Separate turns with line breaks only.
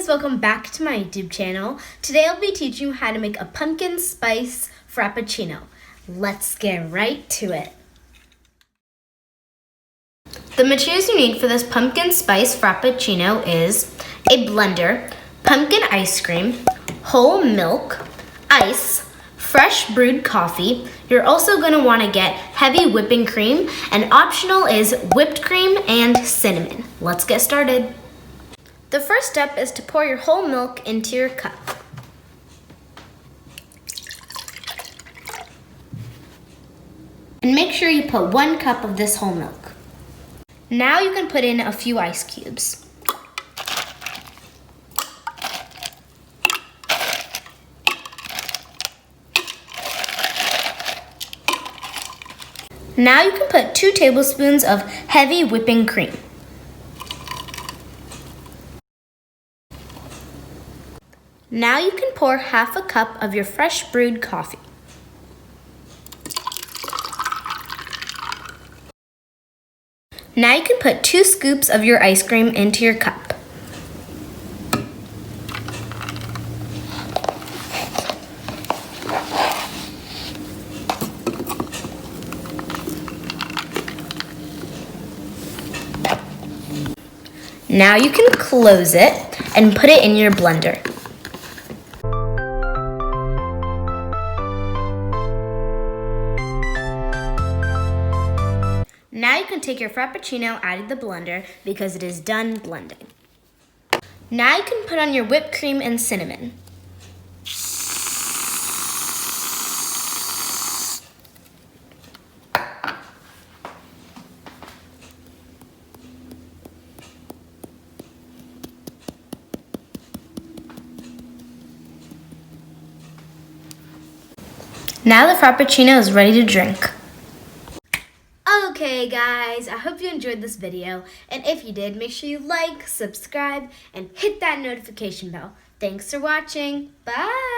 guys, welcome back to my YouTube channel. Today I'll be teaching you how to make a pumpkin spice frappuccino. Let's get right to it. The materials you need for this pumpkin spice frappuccino is a blender, pumpkin ice cream, whole milk, ice, fresh brewed coffee. You're also going to want to get heavy whipping cream, and optional is whipped cream and cinnamon. Let's get started. The first step is to pour your whole milk into your cup. And make sure you put 1 cup of this whole milk. Now you can put in a few ice cubes. Now you can put 2 tablespoons of heavy whipping cream. Now you can pour half a cup of your fresh brewed coffee. Now you can put 2 scoops of your ice cream into your cup. Now you can close it and put it in your blender. Now you can take your frappuccino out of the blender because it is done blending. Now you can put on your whipped cream and cinnamon. Now the frappuccino is ready to drink. Okay guys, I hope you enjoyed this video, and if you did, make sure you like, subscribe, and hit that notification bell. Thanks for watching. Bye!